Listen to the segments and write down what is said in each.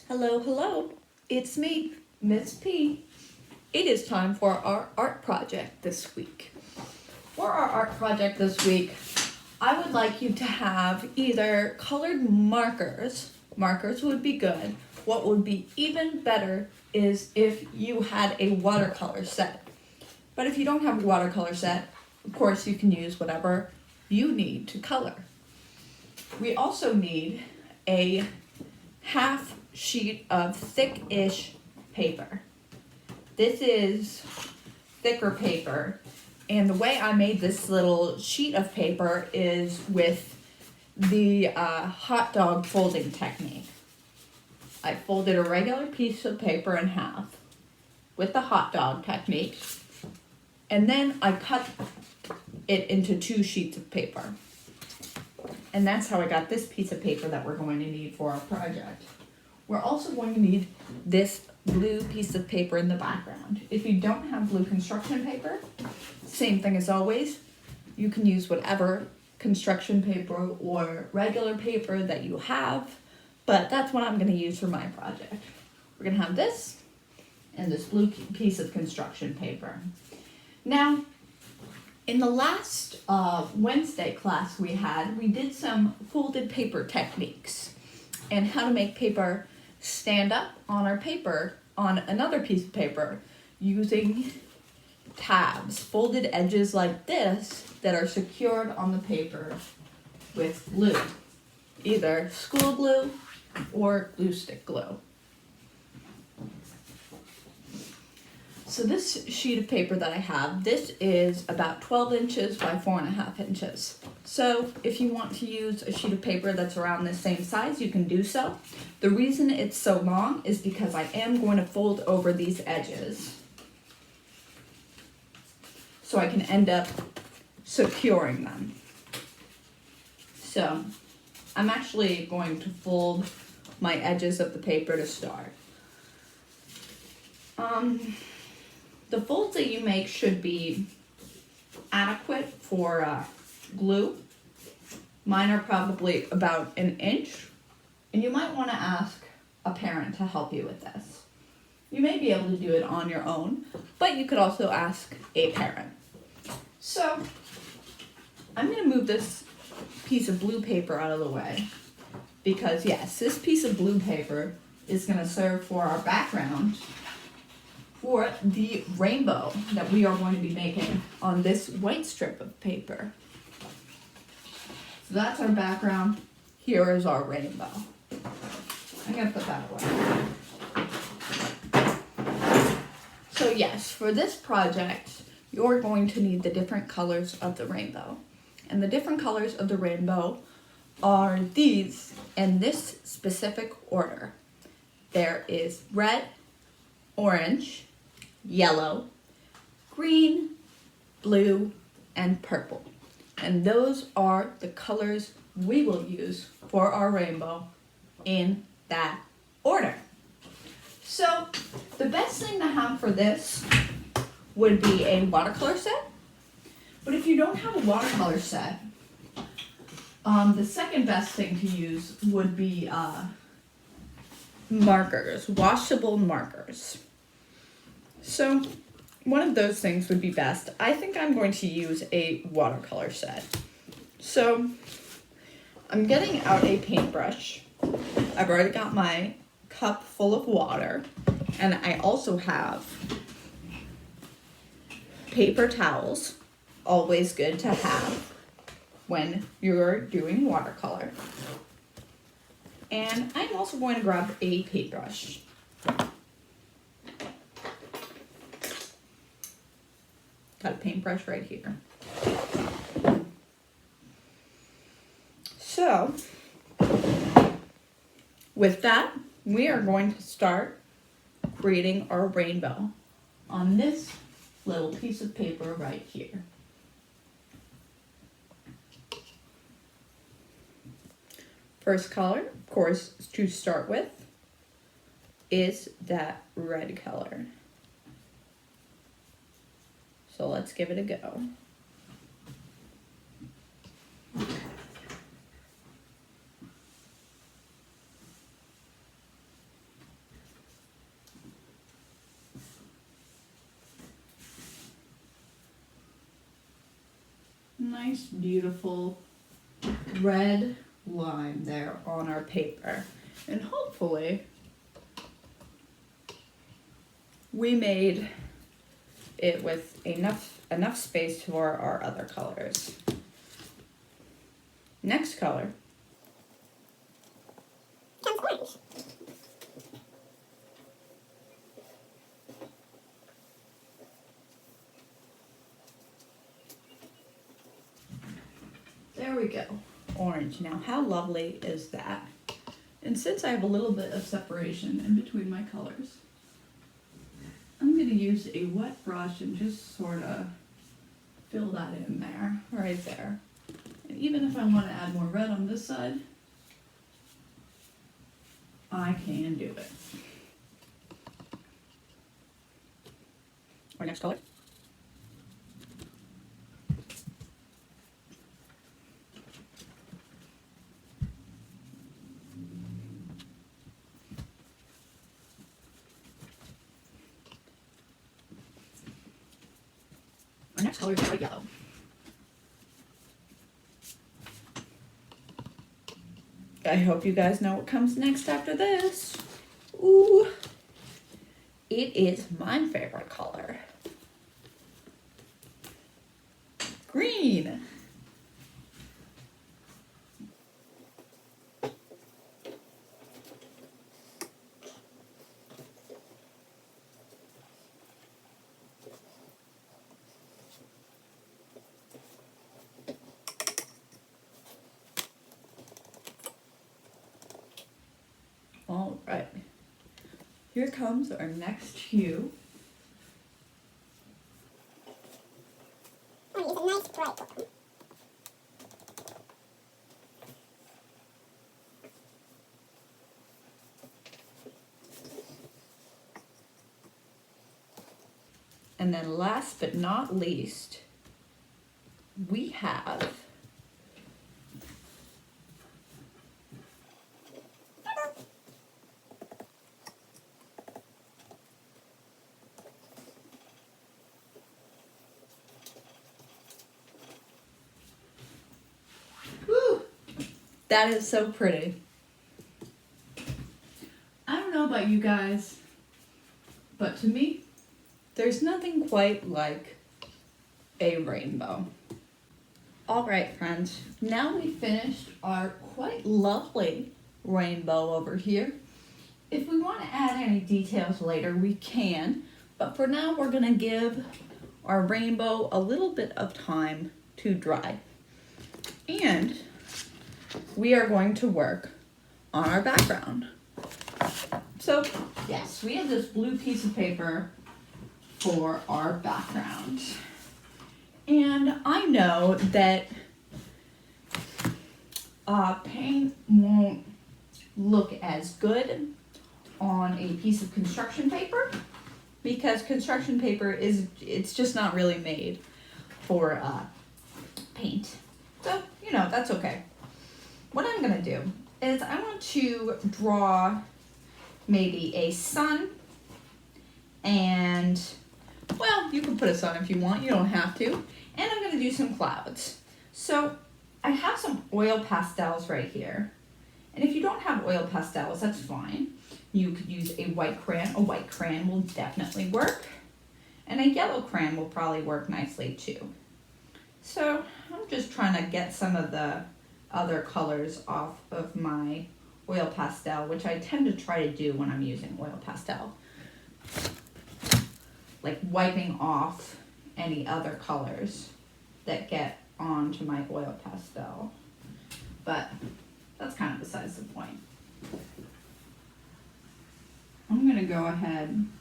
Hello, hello. It's me, Miss P. It is time for our art project this week. For our art project this week, I would like you to have either colored markers. Markers would be good. What would be even better is if you had a watercolor set. But if you don't have a watercolor set, of course you can use whatever you need to color. We also need a half sheet of thick-ish paper. This is thicker paper, and the way I made this little sheet of paper is with the hot dog folding technique. I folded a regular piece of paper in half with the hot dog technique, and then I cut it into 2 sheets of paper. And that's how I got this piece of paper that we're going to need for our project. We're also going to need this blue piece of paper in the background. If you don't have blue construction paper, same thing as always. You can use whatever construction paper or regular paper that you have, but that's what I'm going to use for my project. We're going to have this and this blue piece of construction paper. Now, in the last Wednesday class we did some folded paper techniques and how to make paper stand up on our paper on another piece of paper using tabs, folded edges like this that are secured on the paper with glue, either school glue or glue stick glue. So this sheet of paper that I have, this is about 12 inches by 4.5 inches. So if you want to use a sheet of paper that's around the same size, you can do so. The reason it's so long is because I am going to fold over these edges, so I can end up securing them. So I'm actually going to fold my edges of the paper to start. The folds that you make should be adequate for glue. Mine are probably about 1 inch, and you might want to ask a parent to help you with this. You may be able to do it on your own, but you could also ask a parent. So I'm going to move this piece of blue paper out of the way because yes, this piece of blue paper is going to serve for our background for the rainbow that we are going to be making on this white strip of paper. So that's our background. Here is our rainbow. I'm going to put that away. So yes, for this project, you're going to need the different colors of the rainbow. And the different colors of the rainbow are these in this specific order. There is red, orange, yellow, green, blue, and purple. And those are the colors we will use for our rainbow in that order. So the best thing to have for this would be a watercolor set. But if you don't have a watercolor set, the second best thing to use would be markers, washable markers. So one of those things would be best. I think I'm going to use a watercolor set. So I'm getting out a paintbrush. I've already got my cup full of water, and I also have paper towels, always good to have when you're doing watercolor. And I'm also going to grab a paintbrush. Got a paintbrush right here. So, with that, we are going to start creating our rainbow on this little piece of paper right here. First color, of course, to start with, is that red color. So let's give it a go. nice, beautiful red line there on our paper. And hopefully we made it with enough space for our other colors. Next color comes orange. There we go. Orange. Now, how lovely is that? And since I have a little bit of separation in between my colors, I'm going to use a wet brush and just sort of fill that in there, right there. And even if I want to add more red on this side, I can do it. Our next color. Our next color is bright yellow. I hope you guys know what comes next after this. Ooh, it is my favorite color. Green. All right, here comes our next hue. I'm going to use a nice bright one. And then last but not least, we have woo, that is so pretty. I don't know about you guys, but to me, there's nothing quite like a rainbow. All right, friends, now we finished our quite lovely rainbow over here. If we want to add any details later, we can, but for now we're gonna give our rainbow a little bit of time to dry. And we are going to work on our background. So yes, we have this blue piece of paper for our background. And I know that paint won't look as good on a piece of construction paper because construction paper it's just not really made for paint. So, you know, that's okay. What I'm gonna do is I want to draw maybe a sun and, well, you can put a sun if you want, you don't have to. And I'm gonna do some clouds. So I have some oil pastels right here. And if you don't have oil pastels, that's fine. You could use a white crayon. A white crayon will definitely work. And a yellow crayon will probably work nicely too. So I'm just trying to get some of the other colors off of my oil pastel, which I tend to try to do when I'm using oil pastel. Like wiping off any other colors that get onto my oil pastel. But that's kind of besides the point. I'm gonna go ahead and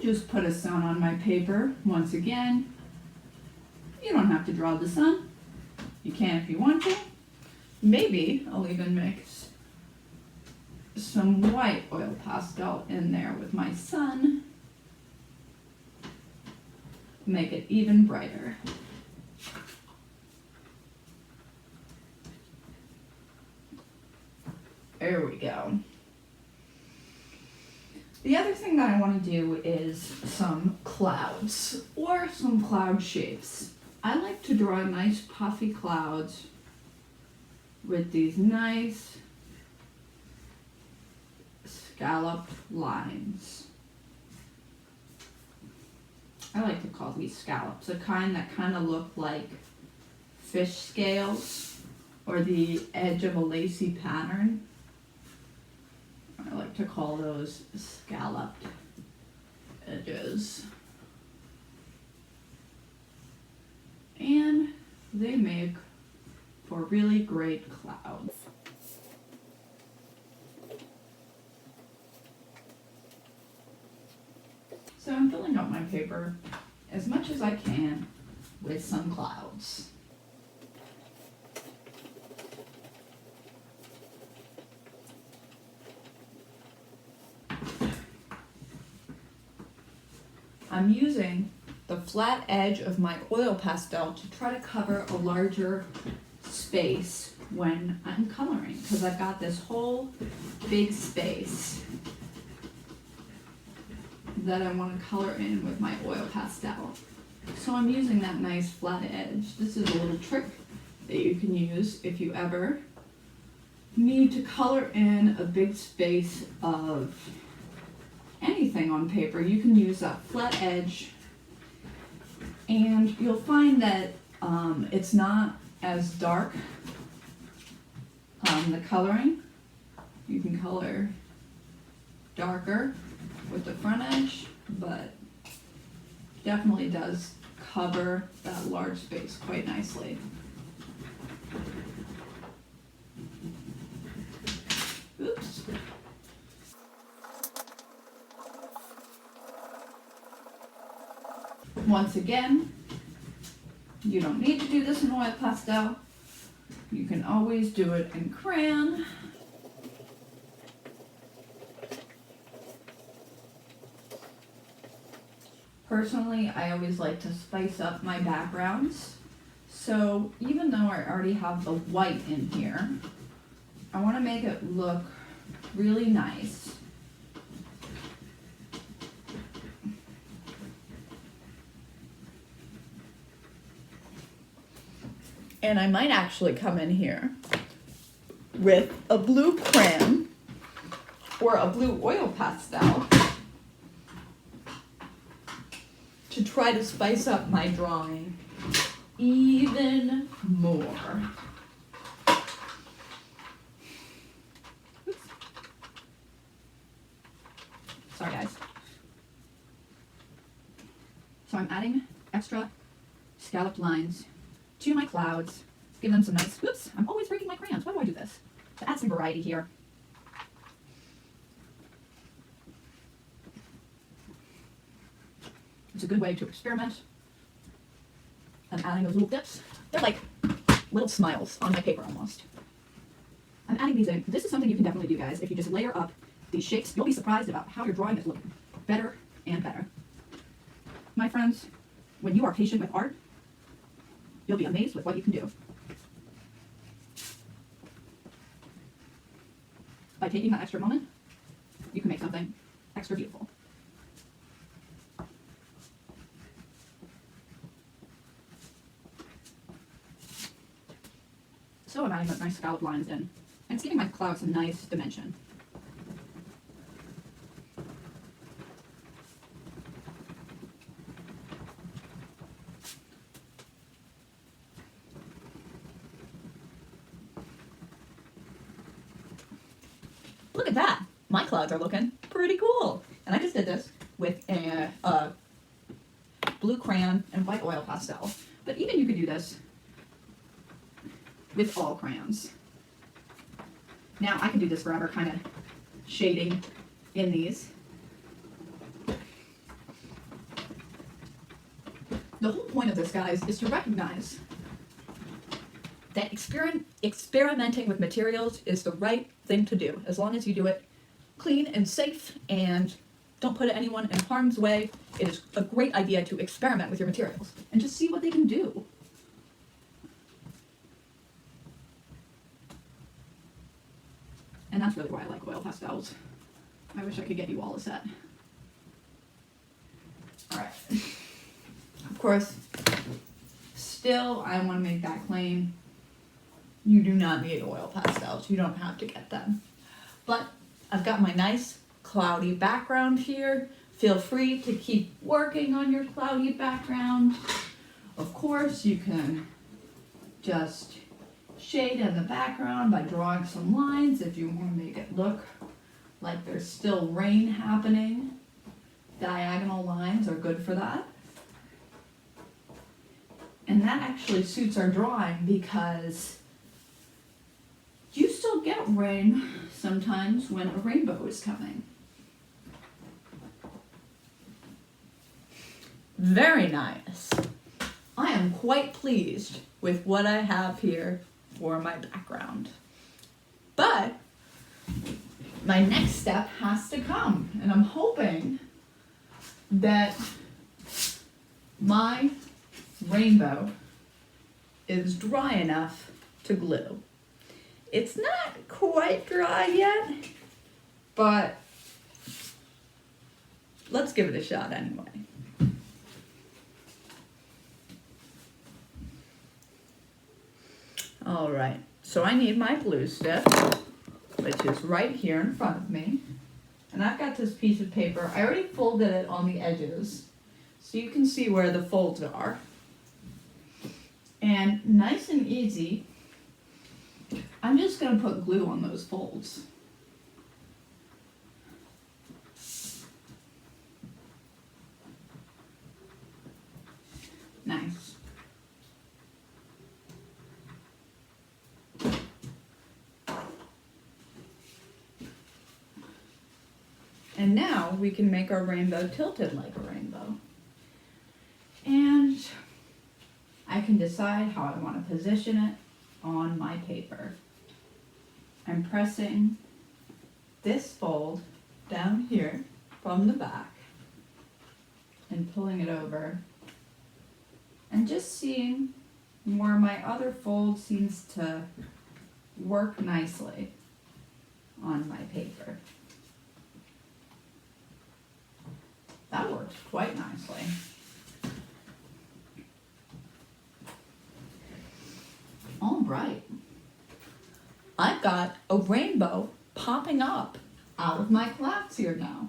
just put a sun on my paper. Once again, you don't have to draw the sun. You can if you want to. Maybe I'll even mix some white oil pastel in there with my sun. Make it even brighter. There we go. The other thing that I want to do is some clouds or some cloud shapes. I like to draw nice puffy clouds with these nice scalloped lines. I like to call these scallops, the kind that kind of look like fish scales or the edge of a lacy pattern. I like to call those scalloped edges. And they make for really great clouds. So I'm filling out my paper as much as I can with some clouds. I'm using the flat edge of my oil pastel to try to cover a larger space when I'm coloring, because I've got this whole big space that I want to color in with my oil pastel. So I'm using that nice flat edge. This is a little trick that you can use if you ever need to color in a big space of anything on paper. You can use that flat edge, and you'll find that it's not as dark, the coloring. You can color darker with the front edge, but definitely does cover that large space quite nicely. Oops. Once again, you don't need to do this in oil pastel. You can always do it in crayon. Personally, I always like to spice up my backgrounds. So even though I already have the white in here, I want to make it look really nice. And I might actually come in here with a blue crayon or a blue oil pastel to try to spice up my drawing even more. Oops. Sorry guys. So I'm adding extra scalloped lines to my clouds, give them some nice, whoops, I'm always breaking my crayons. Why do I do this? To add some variety here. It's a good way to experiment. I'm adding those little dips. They're like little smiles on my paper almost. I'm adding these in. This is something you can definitely do, guys. If you just layer up these shapes, you'll be surprised about how your drawing is looking better and better. My friends, when you are patient with art, you'll be amazed with what you can do. By taking that extra moment, you can make something extra beautiful. So I'm adding those nice scallop lines in, and it's giving my cloud some nice dimension. Look at that! My clouds are looking pretty cool. And I just did this with a blue crayon and white oil pastel. But even you could do this with all crayons. Now I can do this forever, kind of shading in these. The whole point of this, guys, is to recognize that experimenting with materials is the right thing to do, as long as you do it clean and safe and don't put anyone in harm's way. It is a great idea to experiment with your materials and just see what they can do. And that's really why I like oil pastels. I wish I could get you all a set. Alright. Of course, still, I want to make that claim. You do not need oil pastels. You don't have to get them. But I've got my nice cloudy background here. Feel free to keep working on your cloudy background. Of course, you can just shade in the background by drawing some lines if you want to make it look like there's still rain happening. Diagonal lines are good for that. And that actually suits our drawing because you still get rain sometimes when a rainbow is coming. Very nice. I am quite pleased with what I have here for my background. But my next step has to come, and I'm hoping that my rainbow is dry enough to glue. It's not quite dry yet, but let's give it a shot anyway. All right, so I need my glue stick, which is right here in front of me. And I've got this piece of paper. I already folded it on the edges, so you can see where the folds are. And nice and easy, I'm just gonna put glue on those folds. Nice. And now we can make our rainbow tilted like a rainbow. And I can decide how I want to position it on my paper. I'm pressing this fold down here from the back and pulling it over and just seeing where my other fold seems to work nicely on my paper. That works quite nicely. All right. I've got a rainbow popping up out of my clouds here now.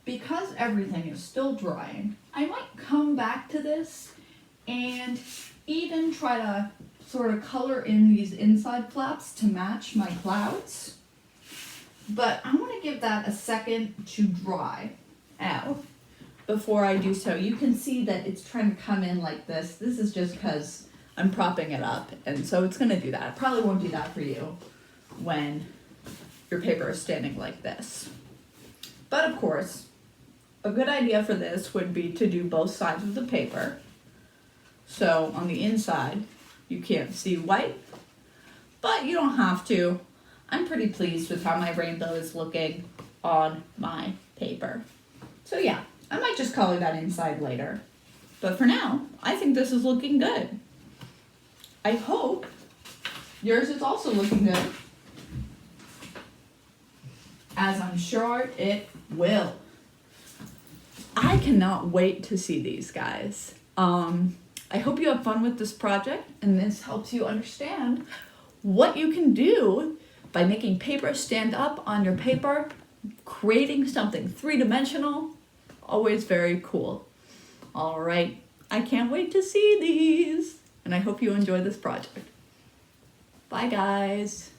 Because everything is still drying, I might come back to this and even try to sort of color in these inside flaps to match my clouds. But I want to give that a second to dry out before I do so. You can see that it's trying to come in like this. This is just because I'm propping it up, and so it's going to do that. It probably won't do that for you when your paper is standing like this. But of course, a good idea for this would be to do both sides of the paper. So on the inside, you can't see white, but you don't have to. I'm pretty pleased with how my rainbow is looking on my paper. So yeah, I might just color that inside later. But for now, I think this is looking good. I hope yours is also looking good, as I'm sure it will. I cannot wait to see these guys. I hope you have fun with this project and this helps you understand what you can do by making paper stand up on your paper, creating something three-dimensional. Always very cool. All right, I can't wait to see these, and I hope you enjoy this project. Bye, guys.